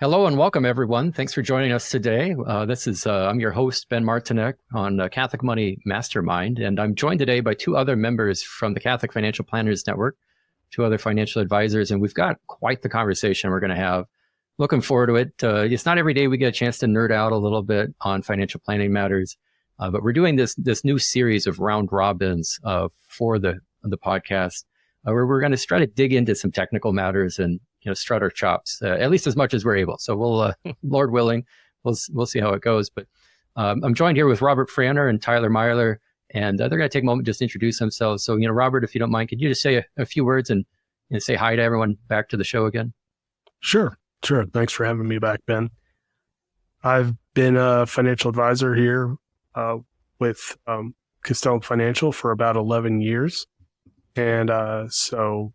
Hello and welcome, everyone. Thanks for joining us today. I'm your host, Ben Martinek on Catholic Money Mastermind, and I'm joined today by two other members from the Catholic Financial Planners Network, two other financial advisors, and we've got quite the conversation we're going to have. Looking forward to it. It's not every day we get a chance to nerd out a little bit on financial planning matters, but we're doing this new series of round robins for the podcast, where we're going to try to dig into some technical matters and strut our chops, at least as much as we're able. So we'll, Lord willing, we'll see how it goes. But I'm joined here with Robert Franer and Tyler Myler, and they're going to take a moment just to introduce themselves. So, Robert, if you don't mind, could you just say a few words and say hi to everyone back to the show again? Sure. Thanks for having me back, Ben. I've been a financial advisor here with Castellan Financial for about 11 years. And so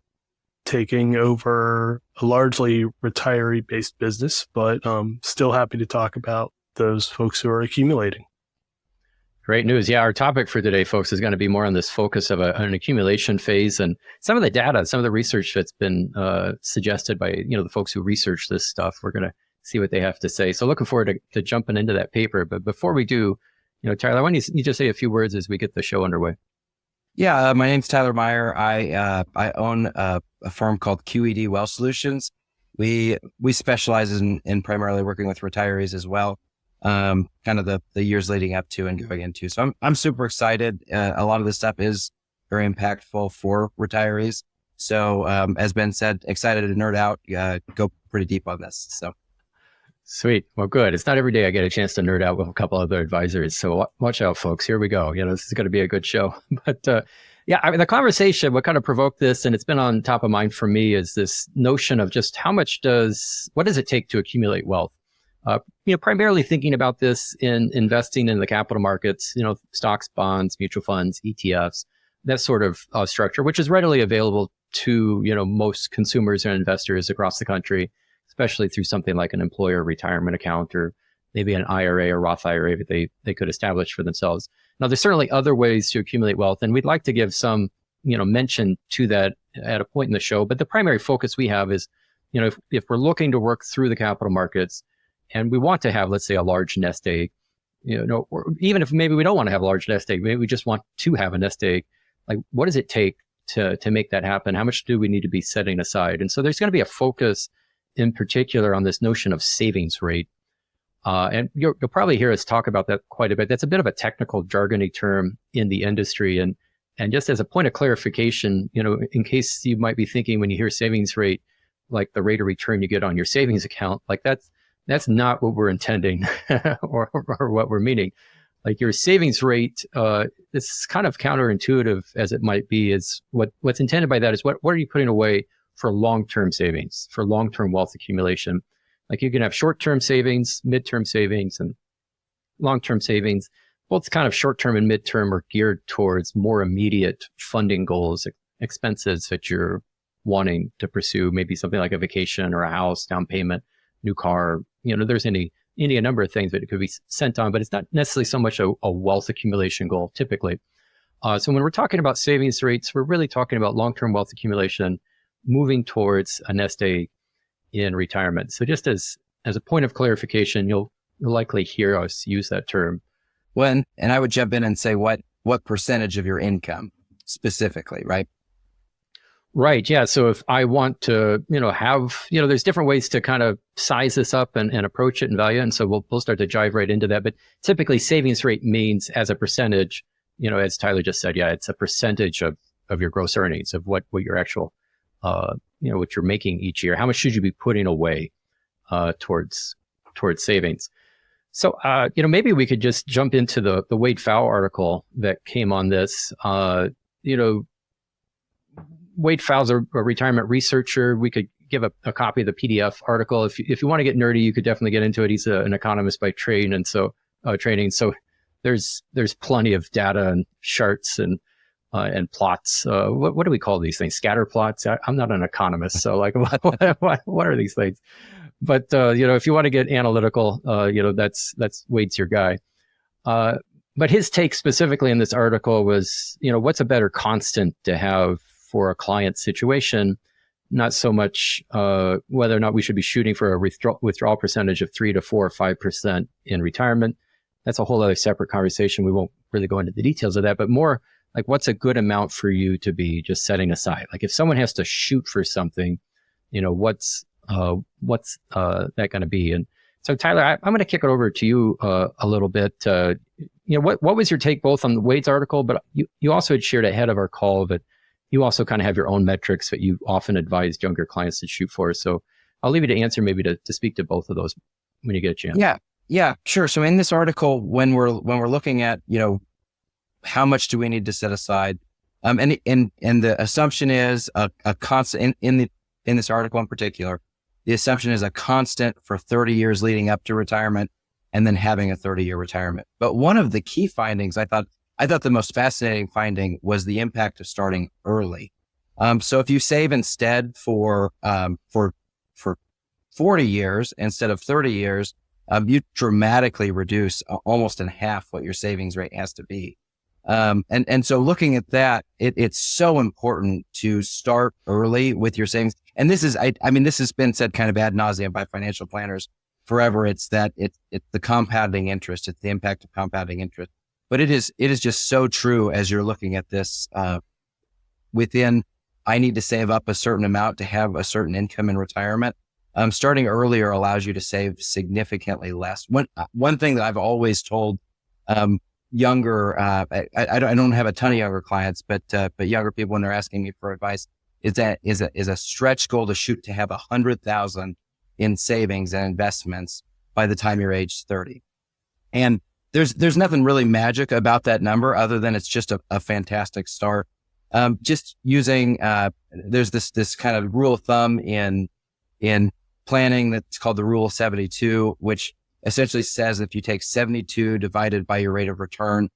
taking over a largely retiree-based business, but still happy to talk about those folks who are accumulating. Great news. Yeah, our topic for today, folks, is going to be more on this focus of an accumulation phase and some of the data, some of the research that's been suggested by the folks who research this stuff. We're going to see what they have to say. So looking forward to jumping into that paper. But before we do, Tyler, why don't you just say a few words as we get the show underway? Yeah, my name's Tyler Meyer. I own a firm called QED Wealth Solutions. We specialize in primarily working with retirees as well. Kind of the years leading up to and going into. So I'm super excited. A lot of this stuff is very impactful for retirees. So as Ben said, excited to nerd out, go pretty deep on this. So. Sweet. Well, good. It's not every day I get a chance to nerd out with a couple other advisors. So watch out, folks. Here we go. This is going to be a good show. But the conversation, what kind of provoked this, and it's been on top of mind for me, is this notion of just what does it take to accumulate wealth? Primarily thinking about this in investing in the capital markets, stocks, bonds, mutual funds, ETFs, that sort of structure, which is readily available to, most consumers and investors across the country, especially through something like an employer retirement account or maybe an IRA or Roth IRA that they could establish for themselves. Now, there's certainly other ways to accumulate wealth, and we'd like to give some, mention to that at a point in the show. But the primary focus we have is, if we're looking to work through the capital markets and we want to have, let's say, a large nest egg, or even if maybe we don't want to have a large nest egg, maybe we just want to have a nest egg, like what does it take to make that happen? How much do we need to be setting aside? And so there's going to be a focus in particular on this notion of savings rate. And you'll probably hear us talk about that quite a bit. That's a bit of a technical jargony term in the industry. And just as a point of clarification, in case you might be thinking when you hear savings rate, like the rate of return you get on your savings account, like that's not what we're intending or what we're meaning. Like your savings rate, it's kind of counterintuitive as it might be, is what's intended by that is what are you putting away for long-term savings, for long-term wealth accumulation. Like you can have short-term savings, mid-term savings, and long-term savings. Both kind of short-term and mid-term are geared towards more immediate funding goals, expenses that you're wanting to pursue, maybe something like a vacation or a house, down payment, new car. There's any number of things that it could be sent on, but it's not necessarily so much a wealth accumulation goal typically. So when we're talking about savings rates, we're really talking about long-term wealth accumulation, moving towards a nest egg in retirement. So just as a point of clarification, you'll likely hear us use that term. And I would jump in and say what percentage of your income specifically, right? Right. Yeah. So if I want to, have, there's different ways to kind of size this up and approach it and value. And so we'll start to jive right into that. But typically savings rate means as a percentage, as Tyler just said, it's a percentage of your gross earnings, of what your actual what you're making each year. How much should you be putting away towards savings? So, maybe we could just jump into the Wade Pfau article that came on this. Wade Pfau's a retirement researcher. We could give a copy of the PDF article. If you want to get nerdy, you could definitely get into it. He's an economist by trade, and so training. So there's plenty of data and charts and plots. What do we call these things? Scatter plots? I'm not an economist, so like, what are these things? But if you want to get analytical, that's Wade's your guy. But his take specifically in this article was, what's a better constant to have for a client situation not so much whether or not we should be shooting for a withdrawal percentage of 3 to 4 or 5% in retirement. That's a whole other separate conversation. We won't really go into the details of that, but more like what's a good amount for you to be just setting aside? Like if someone has to shoot for something, what's that going to be? And so Tyler, I'm going to kick it over to you a little bit. What was your take both on Wade's article, but you also had shared ahead of our call that you also kind of have your own metrics that you often advise younger clients to shoot for. So I'll leave you to answer, maybe to speak to both of those when you get a chance. Yeah, sure. So in this article, when we're looking at, how much do we need to set aside? And the assumption is a constant in this article in particular, the assumption is a constant for 30 years leading up to retirement and then having a 30-year retirement. But one of the key findings, I thought the most fascinating finding was the impact of starting early. So if you save instead for 40 years instead of 30 years, you dramatically reduce almost in half what your savings rate has to be. And so looking at that, it's so important to start early with your savings. And this is, this has been said kind of ad nauseum by financial planners forever. It's that it's the compounding interest. It's the impact of compounding interest. But it is just so true as you're looking at this, I need to save up a certain amount to have a certain income in retirement. Starting earlier allows you to save significantly less. One thing that I've always told, younger, I don't have a ton of younger clients, but younger people when they're asking me for advice is a stretch goal to shoot to have 100,000 in savings and investments by the time you're age 30. And there's nothing really magic about that number other than it's just a fantastic start. Just using, there's this kind of rule of thumb in planning that's called the rule of 72, which essentially says if you take 72 divided by your rate of return,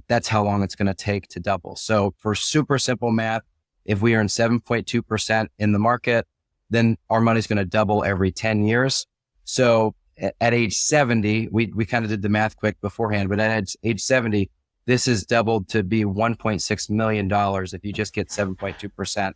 that's how long it's going to take to double. So for super simple math, if we earn 7.2% in the market, then our money's going to double every 10 years. So at age 70, we kind of did the math quick beforehand, but at age 70, this is doubled to be $1.6 million if you just get 7.2%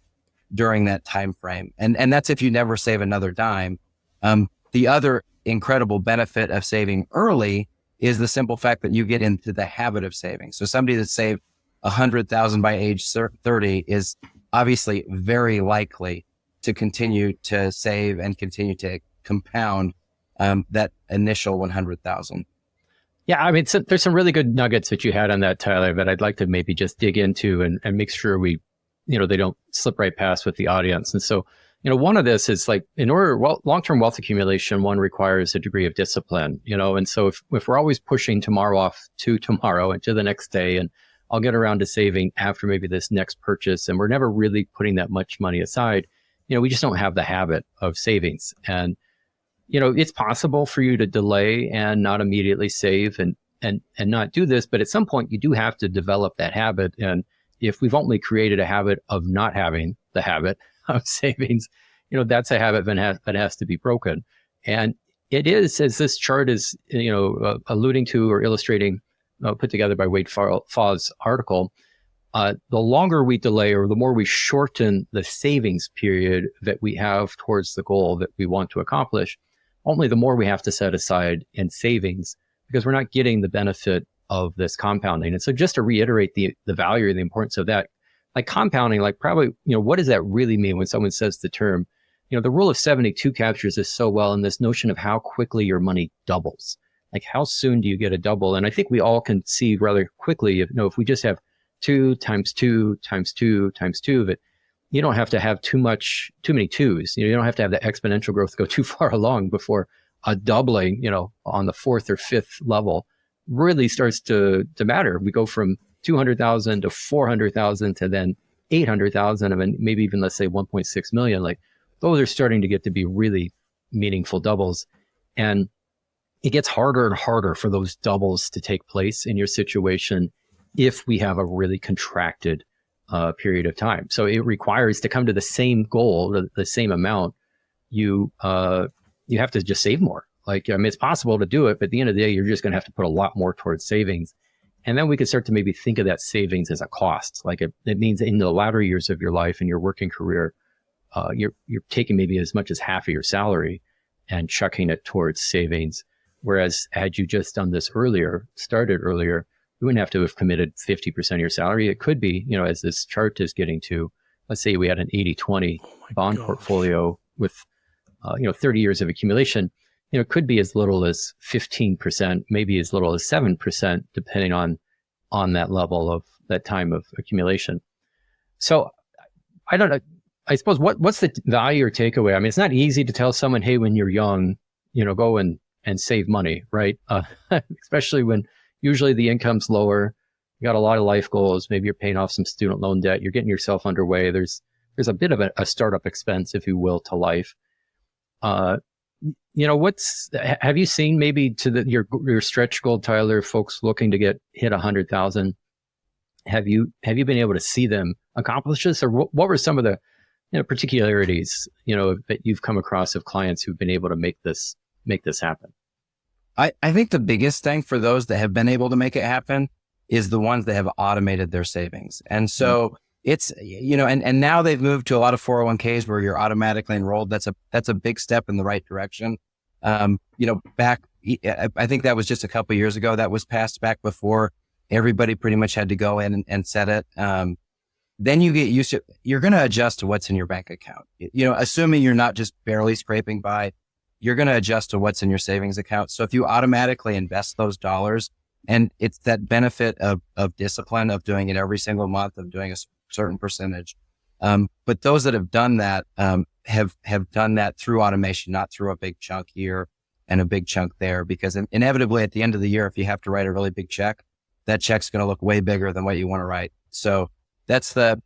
during that time frame. And that's if you never save another dime. The other incredible benefit of saving early is the simple fact that you get into the habit of saving. So somebody that saved 100,000 by age 30 is obviously very likely to continue to save and continue to compound that initial 100,000. Yeah, so there's some really good nuggets that you had on that, Tyler, that I'd like to maybe just dig into and make sure we, they don't slip right past with the audience. And so, one of this is like, in order, long-term wealth accumulation, one requires a degree of discipline, and so if we're always pushing tomorrow off to tomorrow and to the next day, and I'll get around to saving after maybe this next purchase, and we're never really putting that much money aside, we just don't have the habit of savings. And it's possible for you to delay and not immediately save and not do this, but at some point you do have to develop that habit. And if we've only created a habit of not having the habit of savings, that's a habit that has to be broken. And it is, as this chart is, alluding to or illustrating, put together by Wade Faw's article, the longer we delay or the more we shorten the savings period that we have towards the goal that we want to accomplish, only the more we have to set aside in savings, because we're not getting the benefit of this compounding. And so just to reiterate the value and the importance of that, like compounding, like probably, what does that really mean when someone says the term? The rule of 72 captures this so well in this notion of how quickly your money doubles. Like how soon do you get a double? And I think we all can see rather quickly, if we just have 2 times 2 times 2 times 2, that you don't have to have too many twos. You don't have to have that exponential growth go too far along before a doubling, on the 4th or 5th level really starts to matter. We go from 200,000 to 400,000 to then 800,000 and maybe even, let's say, 1.6 million. Like those are starting to get to be really meaningful doubles. And it gets harder and harder for those doubles to take place in your situation if we have a really contracted period of time. So it requires to come to the same goal, the same amount, you have to just save more. Like, it's possible to do it, but at the end of the day, you're just going to have to put a lot more towards savings. And then we could start to maybe think of that savings as a cost. Like it means in the latter years of your life and your working career, you're taking maybe as much as half of your salary and chucking it towards savings. Whereas had you just done this earlier, started earlier, you wouldn't have to have committed 50% of your salary. It could be, as this chart is getting to, let's say we had an 80-20 bond portfolio with, 30 years of accumulation. It could be as little as 15%, maybe as little as 7%, depending on that level of that time of accumulation. So I don't know. I suppose what's the value or takeaway? I mean, it's not easy to tell someone, hey, when you're young, go and save money, right? Especially when usually the income's lower. You got a lot of life goals. Maybe you're paying off some student loan debt. You're getting yourself underway. There's a bit of a startup expense, if you will, to life. Have you seen maybe to your stretch goal, Tyler, folks looking to hit 100,000? Have you been able to see them accomplish this, or what were some of the particularities that you've come across of clients who've been able to make this happen? I think the biggest thing for those that have been able to make it happen is the ones that have automated their savings. And so it's, and now they've moved to a lot of 401ks where you're automatically enrolled. That's a big step in the right direction. Back, I think that was just a couple of years ago that was passed, back before everybody pretty much had to go in and set it. Then you get used to, you're going to adjust to what's in your bank account. Assuming you're not just barely scraping by, you're going to adjust to what's in your savings account. So if you automatically invest those dollars, and it's that benefit of discipline, of doing it every single month, of doing a certain percentage. But those that have done that, have done that through automation, not through a big chunk here and a big chunk there, because inevitably at the end of the year, if you have to write a really big check, that check's going to look way bigger than what you want to write. So that's the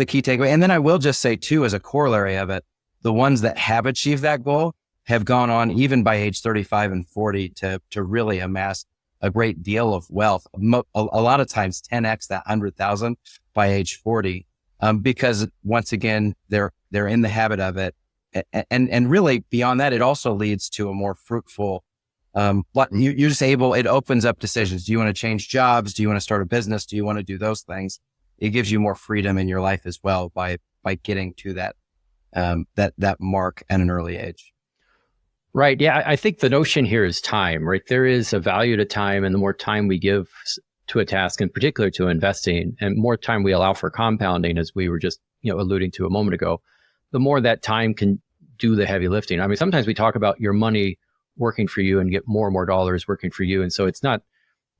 key takeaway. And then I will just say too, as a corollary of it, the ones that have achieved that goal have gone on, even by age 35 and 40, to really amass a great deal of wealth. A lot of times 10x that 100,000 by age 40, because once again, they're in the habit of it. And really beyond that, it also leads to a more fruitful, you're just able, it opens up decisions. Do you want to change jobs? Do you want to start a business? Do you want to do those things? It gives you more freedom in your life as well by getting to that mark at an early age. Right. Yeah. I think the notion here is time, right? There is a value to time, and the more time we give to a task, in particular to investing, and more time we allow for compounding, as we were just, alluding to a moment ago, the more that time can do the heavy lifting. I mean, sometimes we talk about your money working for you and get more and more dollars working for you. And so it's not,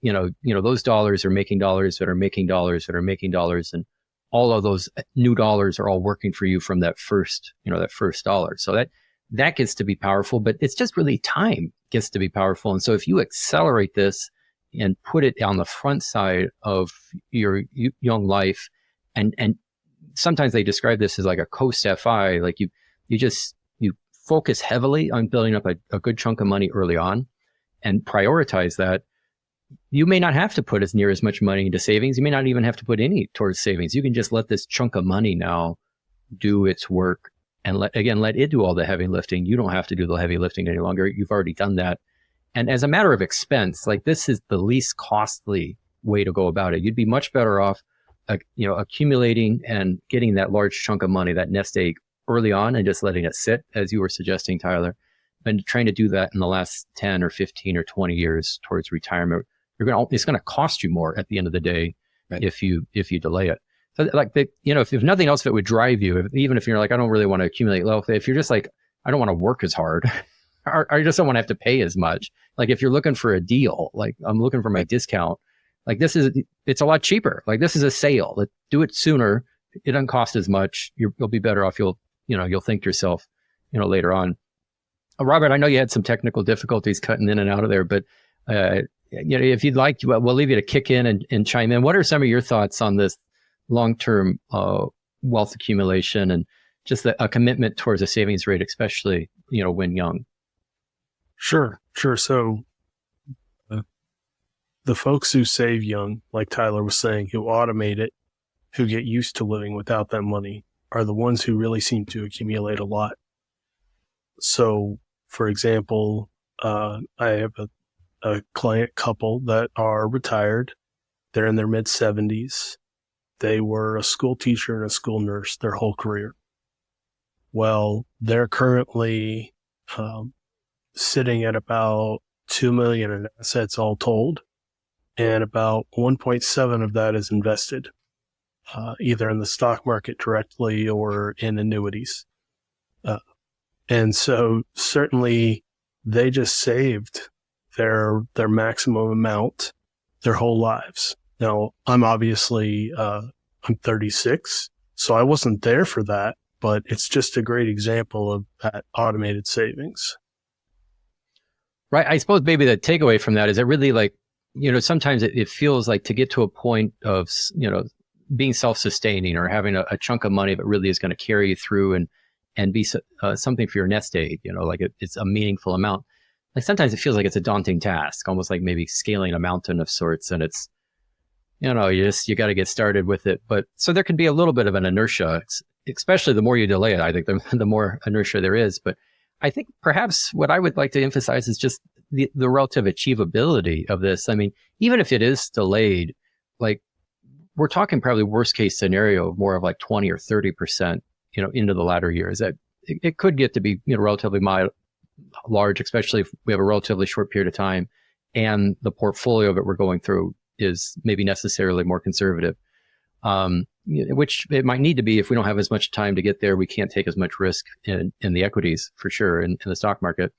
those dollars are making dollars that are making dollars that are making dollars. And all of those new dollars are all working for you from that first dollar. So that gets to be powerful, but it's just really time gets to be powerful. And so if you accelerate this and put it on the front side of your young life, and sometimes they describe this as like a coast FI, like you focus heavily on building up a good chunk of money early on and prioritize that. You may not have to put as much money into savings. You may not even have to put any towards savings. You can just let this chunk of money now do its work, and let it do all the heavy lifting. You don't have to do the heavy lifting any longer. You've already done that. And as a matter of expense, like, this is the least costly way to go about it. You'd be much better off, accumulating and getting that large chunk of money, that nest egg, early on, and just letting it sit, as you were suggesting, Tyler, than trying to do that in the last 10 or 15 or 20 years towards retirement. It's going to cost you more at the end of the day, right, if you delay it. So, like, if nothing else, if it would drive you, even if you're like, I don't really want to accumulate wealth, if you're just like, I don't want to work as hard, or I just don't want to have to pay as much. Like, if you're looking for a deal, like, I'm looking for my discount, like, it's a lot cheaper. Like, this is a sale. Do it sooner. It doesn't cost as much. You'll be better off. You'll think to yourself, later on. Robert, I know you had some technical difficulties cutting in and out of there, but if you'd like, we'll leave you to kick in and chime in. What are some of your thoughts on this long-term wealth accumulation and just a commitment towards a savings rate, especially, when young? Sure. So the folks who save young, like Tyler was saying, who automate it, who get used to living without that money, are the ones who really seem to accumulate a lot. So, for example, I have a client couple that are retired. They're in their mid-70s. They were a school teacher and a school nurse their whole career. Well, they're currently sitting at about 2 million in assets all told, and about 1.7 of that is invested, either in the stock market directly or in annuities. And so certainly they just saved their maximum amount their whole lives. Now, I'm obviously, I'm 36, so I wasn't there for that, but it's just a great example of that automated savings. Right. I suppose maybe the takeaway from that is it really like, sometimes it feels like to get to a point of, being self-sustaining or having a chunk of money that really is going to carry you through and be something for your nest egg, like it's a meaningful amount. Like sometimes it feels like it's a daunting task, almost like maybe scaling a mountain of sorts. And it's, you got to get started with it. But so there can be a little bit of an inertia, especially the more you delay it. I think the more inertia there is. But I think perhaps what I would like to emphasize is just the relative achievability of this. I mean, even if it is delayed, like we're talking probably worst case scenario, more of like 20 or 30%, into the latter years. That it could get to be, relatively large, especially if we have a relatively short period of time and the portfolio that we're going through is maybe necessarily more conservative, which it might need to be if we don't have as much time to get there. We can't take as much risk in the equities for sure in the stock market.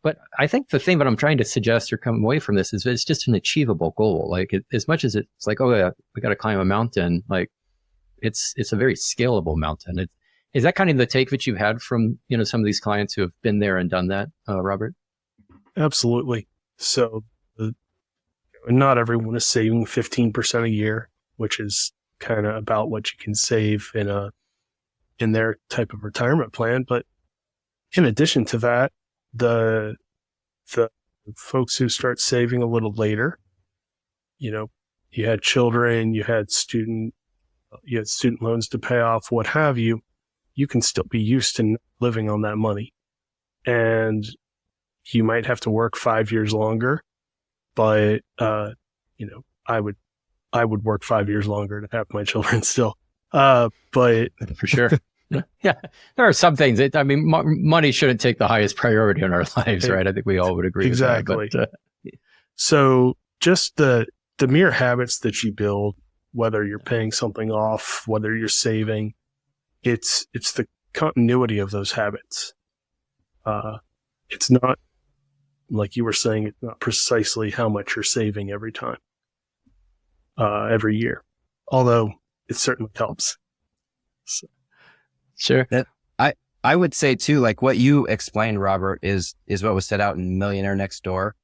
But I think the thing that I'm trying to suggest or come away from this is it's just an achievable goal. Like as much as it's like, oh yeah, we got to climb a mountain. Like it's a very scalable mountain. Is that kind of the take that you've had from, some of these clients who have been there and done that, Robert? Absolutely. So not everyone is saving 15% a year, which is kind of about what you can save in their type of retirement plan. But in addition to that, the folks who start saving a little later, you had children, you had student loans to pay off, what have you, you can still be used to living on that money. And you might have to work 5 years longer, but, I would work 5 years longer to have my children still. But for sure. Yeah. There are some things money shouldn't take the highest priority in our lives, right? I think we all would agree exactly. with that. But, so just the mere habits that you build, whether you're paying something off, whether you're saving, it's the continuity of those habits. It's not, like you were saying, it's not precisely how much you're saving every time, every year, although it certainly helps. So. Sure. I would say too, like what you explained, Robert, is what was set out in Millionaire Next Door.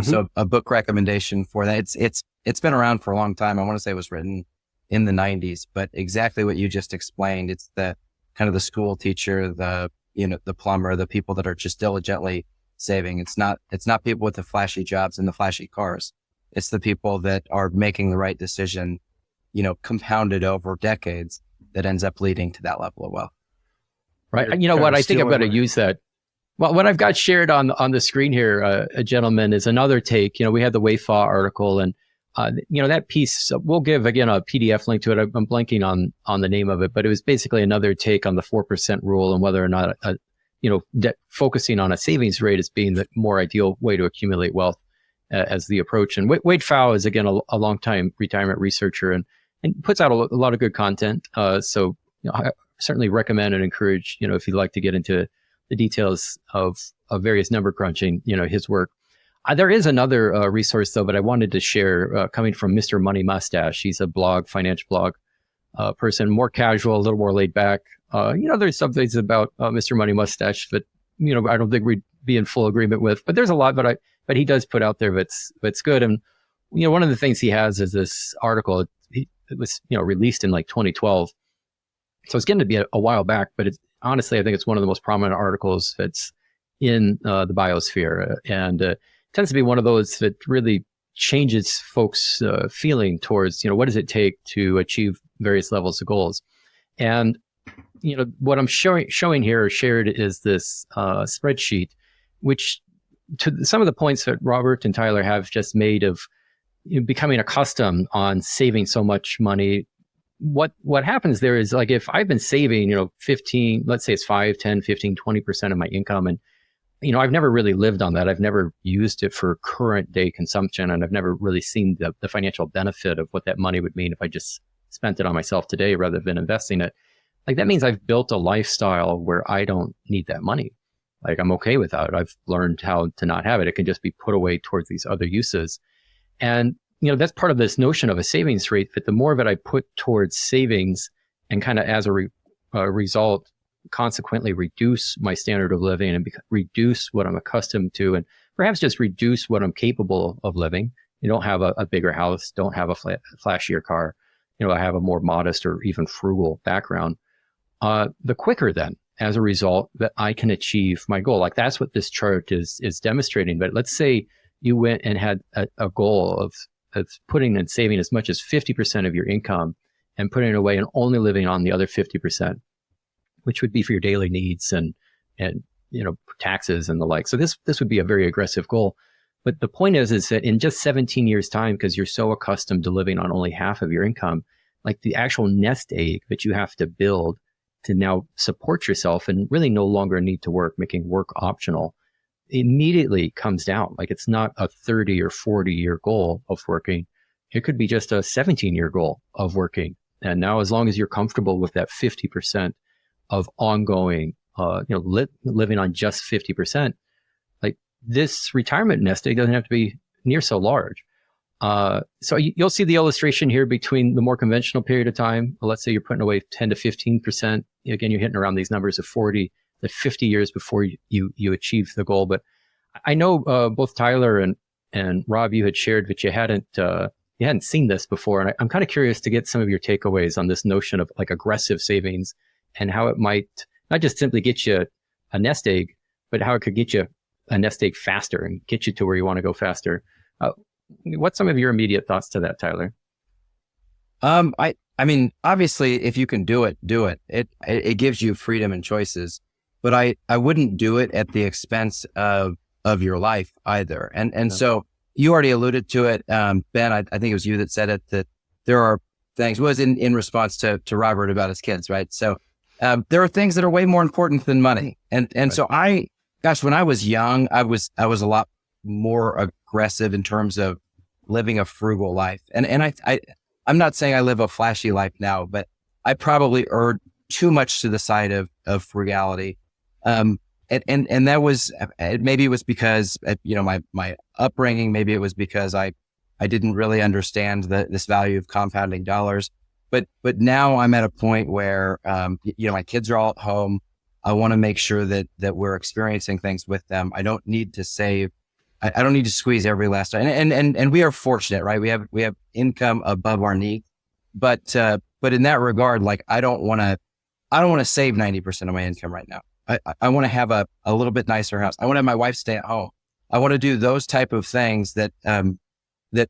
So a book recommendation for that. It's been around for a long time. I want to say it was written in the 90s, but exactly what you just explained. It's the kind of the school teacher, the plumber, the people that are just diligently saving. It's not people with the flashy jobs and the flashy cars. It's the people that are making the right decision, compounded over decades that ends up leading to that level of wealth. Right. And you know what? I think I'm going to use that. Well, what I've got shared on the screen here, a gentleman, is another take. We had the WAFA article and, that piece, we'll give, again, a PDF link to it. I'm blanking on the name of it, but it was basically another take on the 4% rule and whether or not, focusing on a savings rate as being the more ideal way to accumulate wealth as the approach. And Wade Pfau is, again, a longtime retirement researcher and puts out a lot of good content. So I certainly recommend and encourage, if you'd like to get into the details of various number crunching, his work. There is another resource, though, but I wanted to share coming from Mr. Money Mustache. He's a financial blog person, more casual, a little more laid back. There's some things about Mr. Money Mustache that, I don't think we'd be in full agreement with, but there's a lot but he does put out there that's good. And, one of the things he has is this article. It was, released in like 2012. So it's getting to be a while back, but honestly, I think it's one of the most prominent articles that's in the biosphere. And tends to be one of those that really changes folks' feeling towards, what does it take to achieve various levels of goals. And, what I'm showing here or shared is this spreadsheet, which to some of the points that Robert and Tyler have just made of becoming accustomed on saving so much money, what happens there is like, if I've been saving, 15, let's say it's 5, 10, 15, 20% of my income, and I've never really lived on that. I've never used it for current day consumption, and I've never really seen the financial benefit of what that money would mean if I just spent it on myself today rather than investing it. Like, that means I've built a lifestyle where I don't need that money. Like, I'm okay without it. I've learned how to not have it. It can just be put away towards these other uses. And, that's part of this notion of a savings rate, that the more of it I put towards savings and kind of as a result, consequently reduce my standard of living and reduce what I'm accustomed to, and perhaps just reduce what I'm capable of living. You don't have a bigger house, don't have a flashier car, I have a more modest or even frugal background. The quicker then, as a result, that I can achieve my goal. Like, that's what this chart is demonstrating. But let's say you went and had a goal of putting and saving as much as 50% of your income and putting it away and only living on the other 50%, which would be for your daily needs and taxes and the like. So this would be a very aggressive goal. But the point is that in just 17 years' time, because you're so accustomed to living on only half of your income, like, the actual nest egg that you have to build to now support yourself and really no longer need to work, making work optional, immediately comes down. Like, it's not a 30 or 40-year goal of working. It could be just a 17-year goal of working. And now, as long as you're comfortable with that 50% of ongoing, living on just 50%, like, this retirement nest egg doesn't have to be near so large. So you'll see the illustration here between the more conventional period of time. Let's say you're putting away 10 to 15%. Again, you're hitting around these numbers of 40 to 50 years before you achieve the goal. But I know both Tyler and Rob, you had shared that you hadn't seen this before. And I'm kind of curious to get some of your takeaways on this notion of, like, aggressive savings and how it might not just simply get you a nest egg, but how it could get you a nest egg faster and get you to where you want to go faster. What's some of your immediate thoughts to that, Tyler? I mean, obviously, if you can do it, do it. It gives you freedom and choices, but I wouldn't do it at the expense of your life either. And so you already alluded to it, Ben. I think it was you that said it, that there are things, was in response to Robert about his kids, right? So there are things that are way more important than money. And Right. so when I was young, I was a lot more aggressive in terms of living a frugal life. And I'm not saying I live a flashy life now, but I probably erred too much to the side of frugality. And that was, maybe it was because, my upbringing, maybe it was because I didn't really understand this value of compounding dollars. But now I'm at a point where, my kids are all at home. I want to make sure that we're experiencing things with them. I don't need to save. I don't need to squeeze every last dime. And we are fortunate, right? We have income above our needs, but in that regard, like, I don't want to save 90% of my income right now. I want to have a little bit nicer house. I want to have my wife stay at home. I want to do those type of things that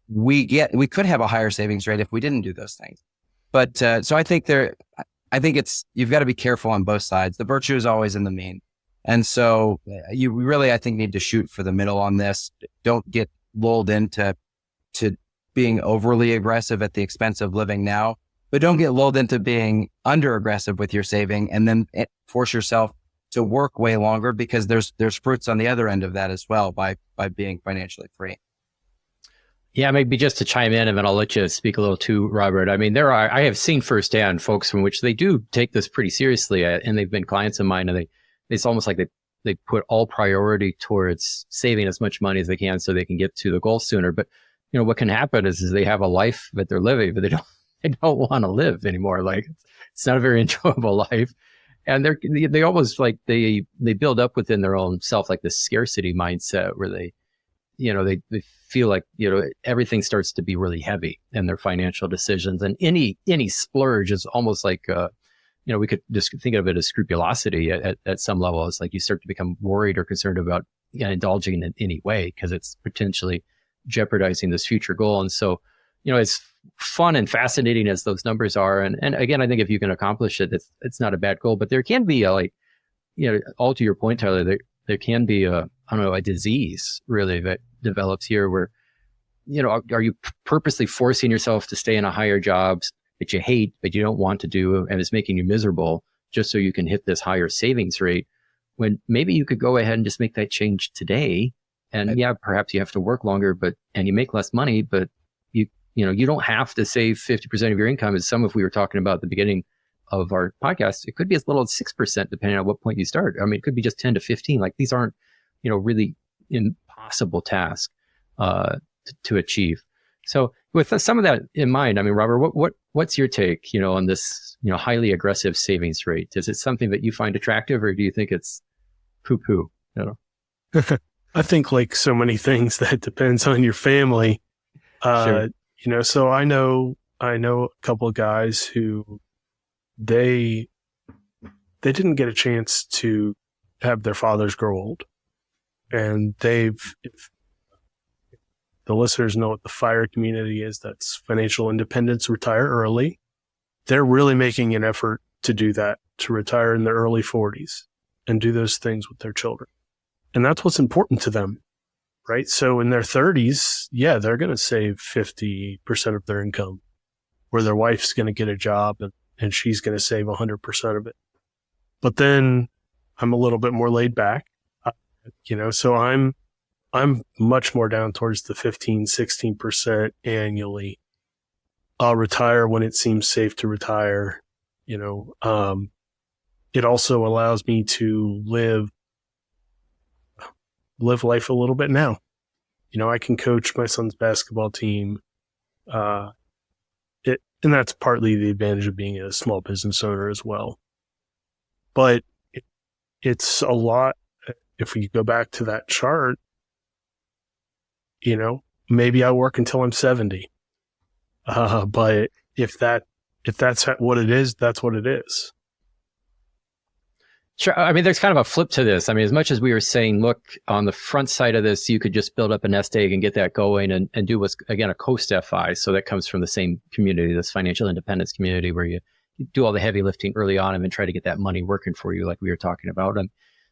we could have a higher savings rate if we didn't do those things. But, so I think you've got to be careful on both sides. The virtue is always in the mean. And so you really, I think, need to shoot for the middle on this. Don't get lulled into being overly aggressive at the expense of living now, but don't get lulled into being under aggressive with your saving and then force yourself to work way longer, because there's fruits on the other end of that as well by being financially free. Yeah, maybe just to chime in, and then I'll let you speak a little too, Robert. I mean, I have seen firsthand folks from which they do take this pretty seriously, and they've been clients of mine, and it's almost like they put all priority towards saving as much money as they can so they can get to the goal sooner. But what can happen is they have a life that they're living, but they don't want to live anymore. Like, it's not a very enjoyable life, and they almost like they build up within their own self like this scarcity mindset where they feel like everything starts to be really heavy in their financial decisions, and any splurge is almost like we could just think of it as scrupulosity at some level. It's like you start to become worried or concerned about indulging in any way because it's potentially jeopardizing this future goal. And so, as fun and fascinating as those numbers are, and again, I think if you can accomplish it, it's not a bad goal. But there can be all to your point, Tyler, there can be a disease really that develops here where, are you purposely forcing yourself to stay in a higher job, that you hate, but you don't want to do, and it's making you miserable just so you can hit this higher savings rate, when maybe you could go ahead and just make that change today. And yeah, perhaps you have to work longer, and you make less money, but you don't have to save 50% of your income. As we were talking about at the beginning of our podcast, it could be as little as 6%, depending on what point you start. I mean, it could be just 10 to 15. Like, these aren't, really impossible tasks to achieve. So with some of that in mind, I mean, Robert, what's your take, on this, highly aggressive savings rate? Is it something that you find attractive, or do you think it's poo-poo? I think, like so many things, that depends on your family. Sure. So I know a couple of guys who they didn't get a chance to have their fathers grow old, and if the listeners know what the FIRE community is, that's financial independence, retire early. They're really making an effort to do that, to retire in their early 40s and do those things with their children. And that's what's important to them, right? So in their 30s, yeah, they're going to save 50% of their income, where their wife's going to get a job and she's going to save 100% of it. But then I'm a little bit more laid back, so I'm much more down towards the 15, 16% annually. I'll retire when it seems safe to retire. It also allows me to live life a little bit now. I can coach my son's basketball team. And that's partly the advantage of being a small business owner as well. But it's a lot. If we go back to that chart, maybe I work until I'm 70. But if that's what it is, that's what it is. Sure. I mean, there's kind of a flip to this. I mean, as much as we were saying, look, on the front side of this, you could just build up a nest egg and get that going and do what's, again, a coast-fi. So that comes from the same community, this financial independence community, where you do all the heavy lifting early on and then try to get that money working for you, like we were talking about. And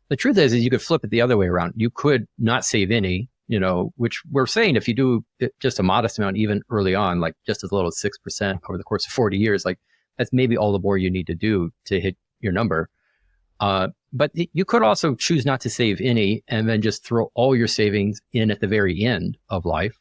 the truth is you could flip it the other way around. You could not save any, which we're saying if you do just a modest amount, even early on, like just as little as 6% over the course of 40 years, like that's maybe all the more you need to do to hit your number. But you could also choose not to save any and then just throw all your savings in at the very end of life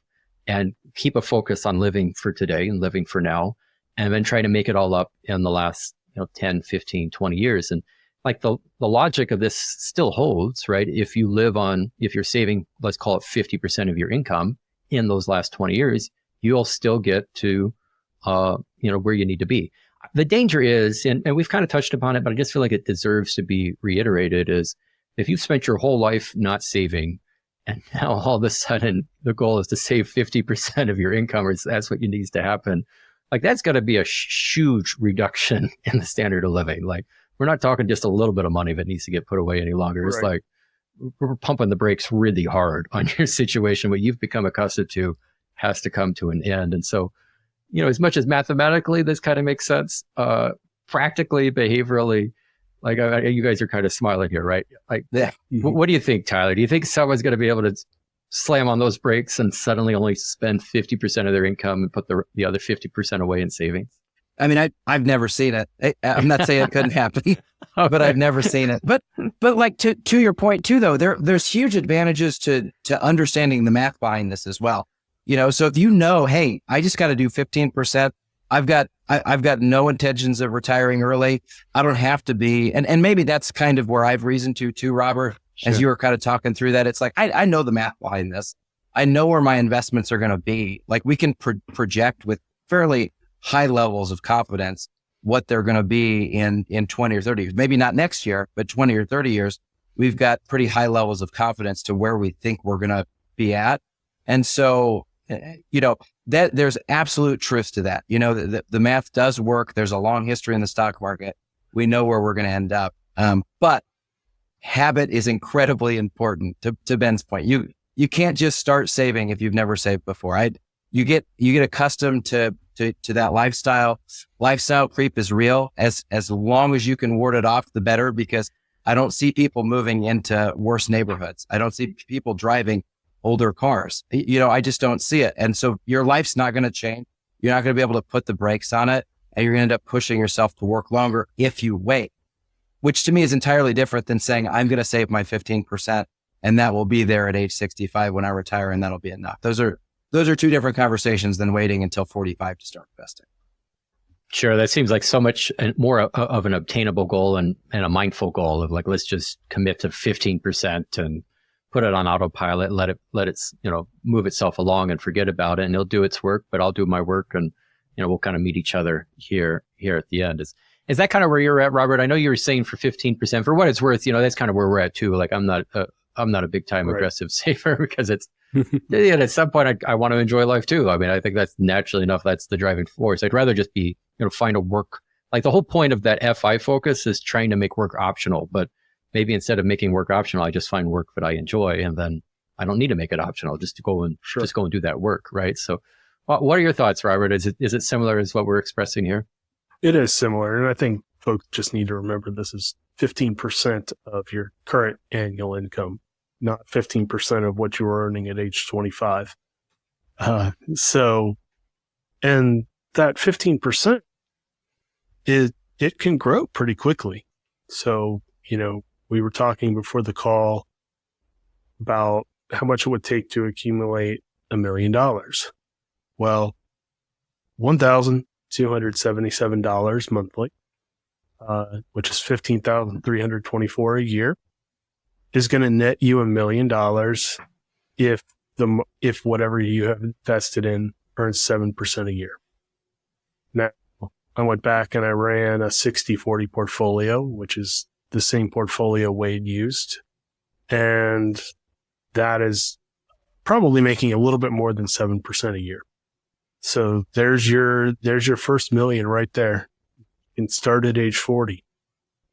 and keep a focus on living for today and living for now, and then try to make it all up in the last 10, 15, 20 years. And like the logic of this still holds, right? If you're saving, let's call it 50% of your income in those last 20 years, you'll still get to, where you need to be. The danger is, and we've kind of touched upon it, but I just feel like it deserves to be reiterated, is if you've spent your whole life not saving, and now all of a sudden the goal is to save 50% of your income, or that's what needs to happen, like that's got to be a huge reduction in the standard of living. Like, we're not talking just a little bit of money that needs to get put away any longer. It's like we're pumping the brakes really hard on your situation. What you've become accustomed to has to come to an end. And so, as much as mathematically this kind of makes sense, practically, behaviorally, like you guys are kind of smiling here, right? Like, what do you think, Tyler? Do you think someone's going to be able to slam on those brakes and suddenly only spend 50% of their income and put the other 50% away in savings? I mean, I've never seen it. I'm not saying it couldn't happen, but I've never seen it. But like to your point too, though, there's huge advantages to understanding the math behind this as well. So if hey, I just got to do 15%. I've got no intentions of retiring early. I don't have to be, and maybe that's kind of where I've reasoned to too, Robert, as you were kind of talking through that. It's like, I know the math behind this. I know where my investments are going to be. Like, we can project with fairly high levels of confidence what they're going to be in 20 or 30 years. Maybe not next year, but 20 or 30 years, we've got pretty high levels of confidence to where we think we're going to be at. And so, that there's absolute truth to that. The math does work. There's a long history in the stock market. We know where we're going to end up. But habit is incredibly important. To Ben's point, you can't just start saving if you've never saved before. You get accustomed to that lifestyle. Lifestyle creep is real. As long as you can ward it off, the better, because I don't see people moving into worse neighborhoods. I don't see people driving older cars. I just don't see it. And so your life's not going to change. You're not going to be able to put the brakes on it. and you're going to end up pushing yourself to work longer if you wait, which to me is entirely different than saying, I'm going to save my 15% and that will be there at age 65 when I retire and that'll be enough. Those are two different conversations than waiting until 45 to start investing. Sure. That seems like so much more of an obtainable goal and a mindful goal of like, let's just commit to 15% and put it on autopilot, let it, move itself along and forget about it. And it'll do its work, but I'll do my work and, we'll kind of meet each other here at the end. Is that kind of where you're at, Robert? I know you were saying for 15%. For what it's worth, that's kind of where we're at too. Like I'm not a big time aggressive saver because it's, at some point I want to enjoy life too. I mean, I think that's naturally enough. That's the driving force. I'd rather just be, find a work. Like the whole point of that FI focus is trying to make work optional, but maybe instead of making work optional, I just find work that I enjoy and then I don't need to make it optional just to go and do that work. Right. So what are your thoughts, Robert? Is it similar as what we're expressing here? It is similar. And I think folks just need to remember this is 15% of your current annual income, not 15% of what you were earning at age 25. And that 15%, it can grow pretty quickly. So, we were talking before the call about how much it would take to accumulate $1 million. Well, $1,277 monthly, which is $15,324 a year, is going to net you $1 million if whatever you have invested in earns 7% a year. Now, I went back and I ran a 60-40 portfolio, which is the same portfolio Wade used, and that is probably making a little bit more than 7% a year. So there's your first million right there. You can start at age 40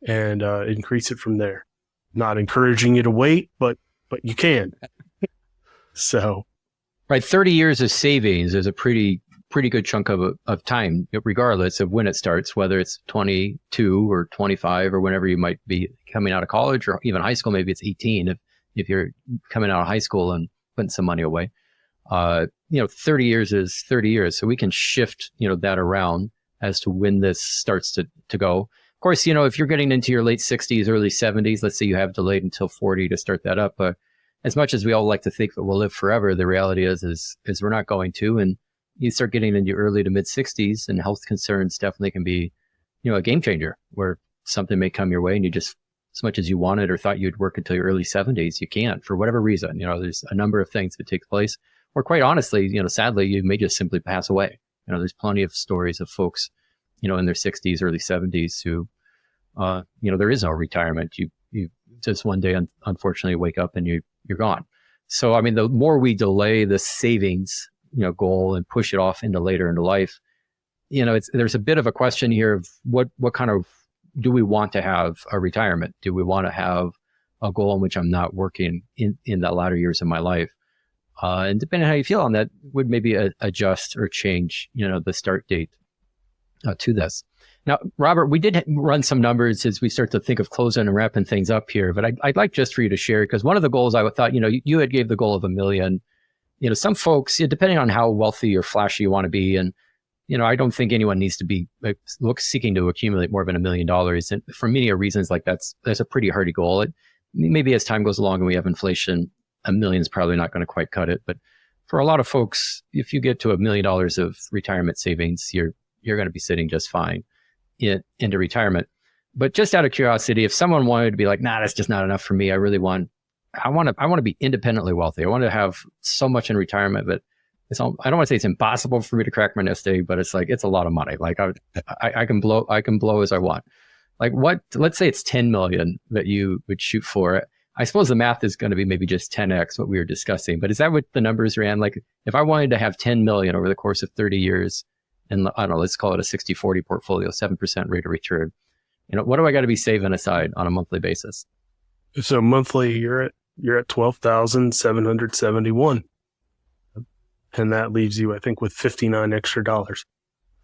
and increase it from there. Not encouraging you to wait, but you can. So, right, 30 years of savings is a pretty good chunk of time, regardless of when it starts, whether it's 22 or 25 or whenever you might be coming out of college or even high school. Maybe it's 18 if you're coming out of high school and putting some money away. 30 years is 30 years. So we can shift, that around as to when this starts to go. Of course, if you're getting into your late 60s, early 70s, let's say you have delayed until 40 to start that up. As much as we all like to think that we'll live forever, the reality is we're not going to. And you start getting into early to mid 60s and health concerns definitely can be, a game changer where something may come your way and you just, as much as you wanted or thought you'd work until your early 70s, you can't for whatever reason. There's a number of things that take place. Or quite honestly, sadly, you may just simply pass away. There's plenty of stories of folks, in their 60s, early 70s who, there is no retirement. You just one day, unfortunately, wake up and you're gone. So, I mean, the more we delay the savings, goal and push it off into later into life, there's a bit of a question here of what kind of, do we want to have a retirement? Do we want to have a goal in which I'm not working in the latter years of my life? And depending on how you feel on that, would maybe adjust or change, the start date to this. Now, Robert, we did run some numbers as we start to think of closing and wrapping things up here, but I'd like just for you to share, because one of the goals I thought, you had gave the goal of $1 million. Some folks, depending on how wealthy or flashy you want to be, and I don't think anyone needs to be seeking to accumulate more than $1 million. And for many reasons, like that's a pretty hardy goal. Maybe as time goes along and we have inflation, $1 million is probably not going to quite cut it. But for a lot of folks, if you get to $1 million of retirement savings, you're going to be sitting just fine into retirement. But just out of curiosity, if someone wanted to be like, nah, that's just not enough for me. I want to be independently wealthy. I want to have so much in retirement that I don't want to say it's impossible for me to crack my nest egg, but it's like, it's a lot of money. Like I can blow as I want. Like let's say it's 10 million that you would shoot for. I suppose the math is going to be maybe just 10x what we were discussing, but is that what the numbers ran? Like if I wanted to have 10 million over the course of 30 years, and I don't know, let's call it a 60-40 portfolio, 7% rate of return. What do I got to be saving aside on a monthly basis? So monthly, you're at 12,771. And that leaves you, I think, with $59 extra.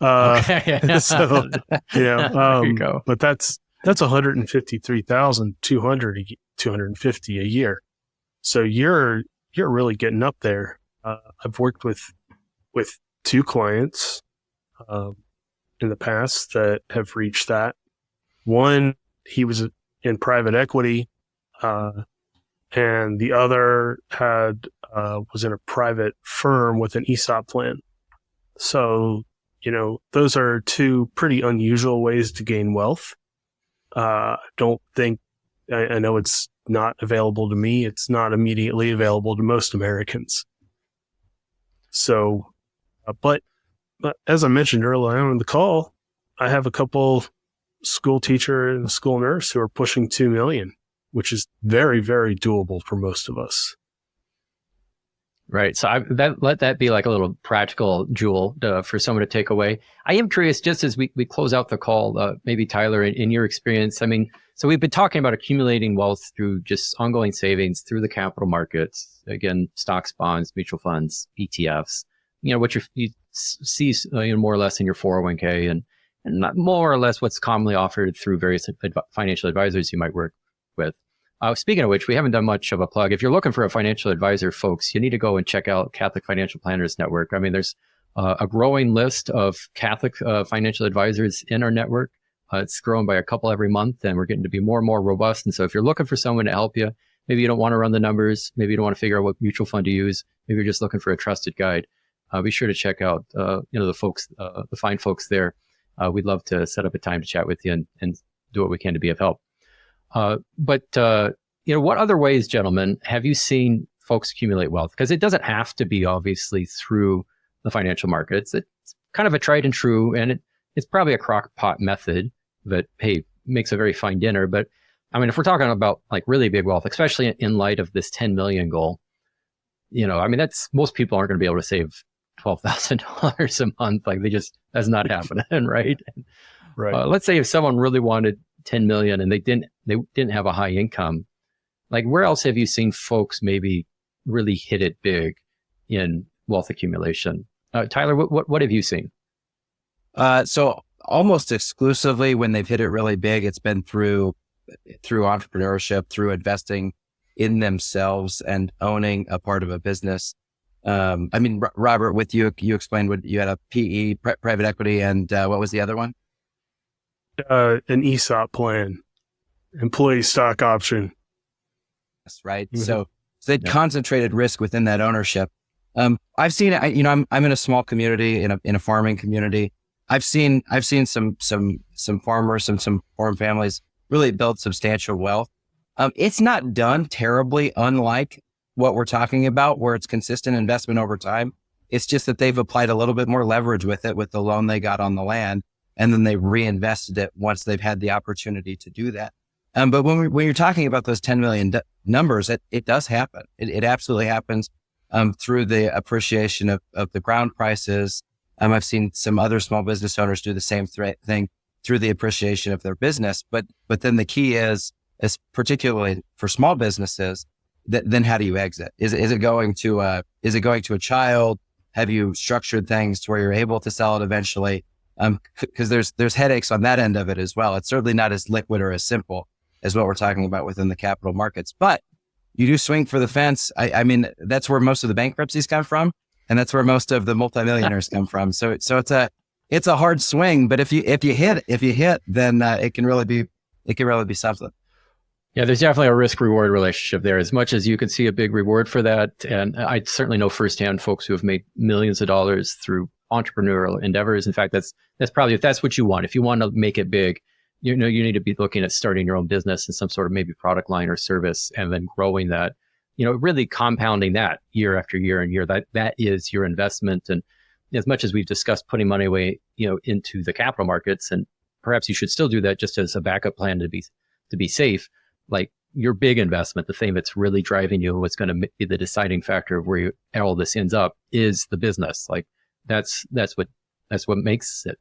Okay. So, there you go. But that's 153,250 a year. So you're really getting up there. I've worked with two clients, and in the past that have reached that. One, he was in private equity, and the other was in a private firm with an ESOP plan. So, those are two pretty unusual ways to gain wealth. Don't think, I know it's not available to me. It's not immediately available to most Americans. So, but as I mentioned earlier on in the call, I have a couple school teacher and school nurse who are pushing 2 million, which is very, very doable for most of us. Right. So let that be like a little practical jewel for someone to take away. I am curious, just as we close out the call, maybe Tyler, in your experience, I mean, so we've been talking about accumulating wealth through just ongoing savings through the capital markets, again, stocks, bonds, mutual funds, ETFs, what you see more or less in your 401k and not more or less what's commonly offered through various financial advisors you might work with. Speaking of which, we haven't done much of a plug. If you're looking for a financial advisor, folks, you need to go and check out Catholic Financial Planners Network. I mean, there's a growing list of Catholic financial advisors in our network. It's growing by a couple every month, and we're getting to be more and more robust. And so if you're looking for someone to help you, maybe you don't want to run the numbers, maybe you don't want to figure out what mutual fund to use, maybe you're just looking for a trusted guide, be sure to check out the folks, the fine folks there. We'd love to set up a time to chat with you and do what we can to be of help. But what other ways, gentlemen, have you seen folks accumulate wealth? Because it doesn't have to be obviously through the financial markets. It's kind of a tried and true, and it's probably a crock pot method that, hey, makes a very fine dinner. But I mean, if we're talking about like really big wealth, especially in light of this 10 million goal, I mean, most people aren't going to be able to save $12,000 a month. Like that's not happening, right? Right. Let's say if someone really wanted 10 million and they didn't have a high income, like where else have you seen folks maybe really hit it big in wealth accumulation? Tyler, what have you seen? So almost exclusively when they've hit it really big, it's been through entrepreneurship, through investing in themselves and owning a part of a business. I mean, Robert, with you explained what you had a PE, private equity, and what was the other one? An ESOP plan, employee stock option. That's right. Mm-hmm. So they concentrated risk within that ownership. I've seen it. I'm in a small community, in a farming community. I've seen some farmers, some farm families really build substantial wealth. It's not done terribly unlike what we're talking about, where it's consistent investment over time. It's just that they've applied a little bit more leverage with it, with the loan they got on the land, and then they reinvested it once they've had the opportunity to do that. But when you're talking about those 10 million numbers, it does happen. It absolutely happens through the appreciation of the ground prices. I've seen some other small business owners do the same thing through the appreciation of their business. But then the key is particularly for small businesses, then how do you exit? Is it going to a child? Have you structured things to where you're able to sell it eventually? Because there's headaches on that end of it as well. It's certainly not as liquid or as simple as what we're talking about within the capital markets, but you do swing for the fence. I mean, that's where most of the bankruptcies come from, and that's where most of the multimillionaires come from. So it's a hard swing, but if you hit, then it can really be something. Yeah, there's definitely a risk-reward relationship there. As much as you can see a big reward for that, and I certainly know firsthand folks who have made millions of dollars through entrepreneurial endeavors. In fact, that's probably, if that's what you want, if you want to make it big, you need to be looking at starting your own business and some sort of maybe product line or service, and then growing that, really compounding that year after year and year. That is your investment. And as much as we've discussed putting money away, into the capital markets, and perhaps you should still do that just as a backup plan to be safe. Like your big investment, the thing that's really driving you, what's going to be the deciding factor of where all this ends up, is the business. Like that's what makes it.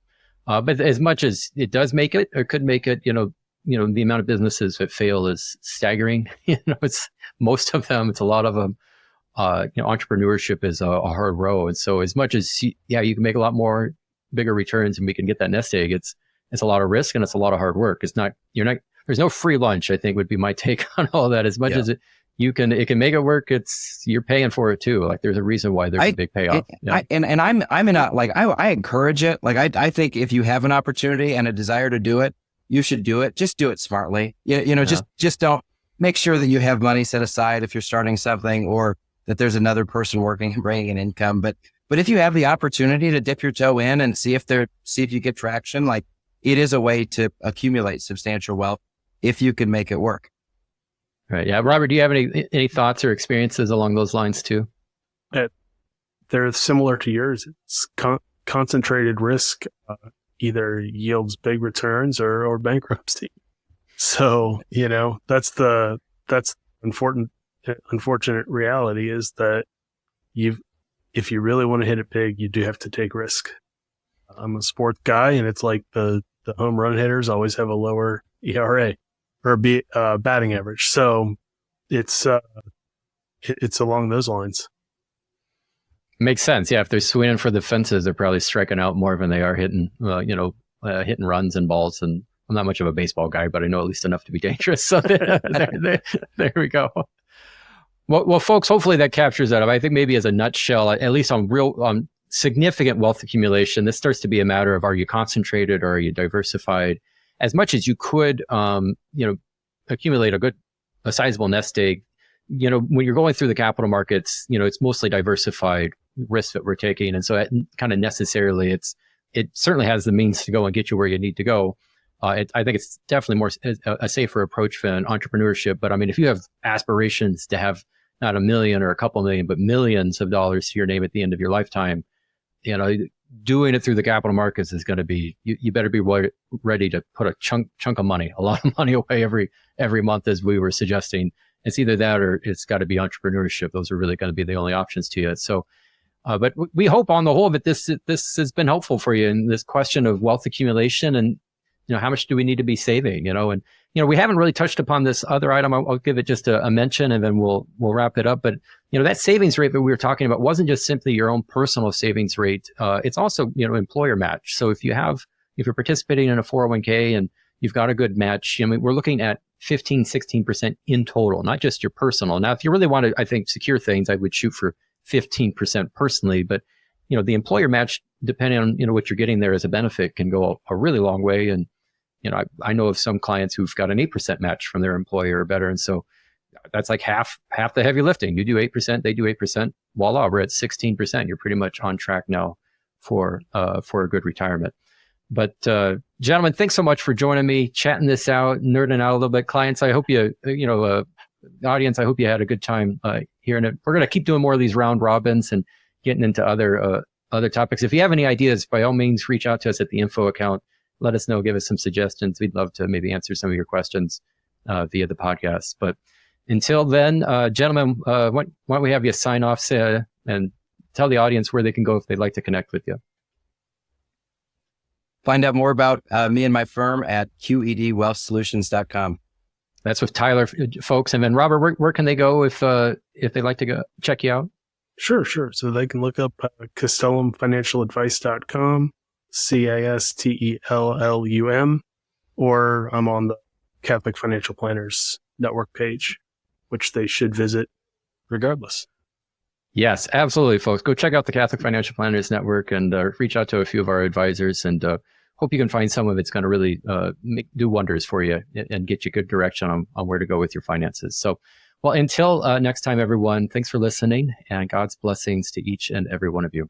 But as much as it does make it, or could make it, the amount of businesses that fail is staggering. It's most of them. It's a lot of them. Entrepreneurship is a hard road. And so as much as you can make a lot more bigger returns, and we can get that nest egg, it's a lot of risk and it's a lot of hard work. There's no free lunch, I think, would be my take on all that. As much as it can make it work. You're paying for it too. Like there's a reason why there's a big payoff. I'm in a, like, I encourage it. Like, I think if you have an opportunity and a desire to do it, you should do it. Just do it smartly. Just don't, make sure that you have money set aside if you're starting something, or that there's another person working and bringing an income. But if you have the opportunity to dip your toe in and see if you get traction, like, it is a way to accumulate substantial wealth if you can make it work. Right. Yeah. Robert, do you have any thoughts or experiences along those lines too? They're similar to yours. It's concentrated risk either yields big returns or bankruptcy. So, that's the unfortunate reality, is that if you really want to hit it big, you do have to take risk. I'm a sports guy, and it's like the home run hitters always have a lower ERA or batting average. So it's along those lines. Makes sense. Yeah. If they're swinging for the fences, they're probably striking out more than they are hitting, hitting runs and balls. And I'm not much of a baseball guy, but I know at least enough to be dangerous. So there we go. Well, folks, hopefully that captures that. I think maybe as a nutshell, at least on significant wealth accumulation, this starts to be a matter of, are you concentrated or are you diversified? As much as you could, accumulate a sizable nest egg. When you're going through the capital markets, it's mostly diversified risk that we're taking, and so kind of necessarily, it certainly has the means to go and get you where you need to go. I think it's definitely more a safer approach than entrepreneurship. But I mean, if you have aspirations to have not $1 million or a couple million, but millions of dollars to your name at the end of your lifetime, doing it through the capital markets is going to be, you better be ready to put a chunk of money, a lot of money away every month, as we were suggesting. It's either that or it's got to be entrepreneurship. Those are really going to be the only options to you. So, but we hope on the whole that this has been helpful for you in this question of wealth accumulation, and how much do we need to be saving? And we haven't really touched upon this other item. I'll give it just a mention, and then we'll wrap it up. But that savings rate that we were talking about wasn't just simply your own personal savings rate. It's also employer match. So if you're participating in a 401k and you've got a good match, we're looking at 15-16% in total, not just your personal. Now, if you really want to, I think, secure things, I would shoot for 15% personally. But the employer match, depending on what you're getting there as a benefit, can go a really long way. And I know of some clients who've got an 8% match from their employer or better, and so that's like half the heavy lifting. You do 8%, they do 8%. Voila, we're at 16%. You're pretty much on track now for a good retirement. But gentlemen, thanks so much for joining me, chatting this out, nerding out a little bit. Clients, I hope audience, I hope you had a good time hearing it. We're going to keep doing more of these round robins and getting into other topics. If you have any ideas, by all means, reach out to us at the info account. Let us know, give us some suggestions. We'd love to maybe answer some of your questions via the podcast. But until then, gentlemen, why don't we have you sign off and tell the audience where they can go if they'd like to connect with you. Find out more about me and my firm at qedwealthsolutions.com. That's with Tyler, folks. And then Robert, where can they go if they'd like to go check you out? Sure. So they can look up castellumfinancialadvice.com, CASTELLUM, or I'm on the Catholic Financial Planners Network page, which they should visit regardless. Yes, absolutely, folks. Go check out the Catholic Financial Planners Network and reach out to a few of our advisors, and hope you can find someone that's going to really do wonders for you and get you good direction on where to go with your finances. So, well, until next time, everyone, thanks for listening, and God's blessings to each and every one of you.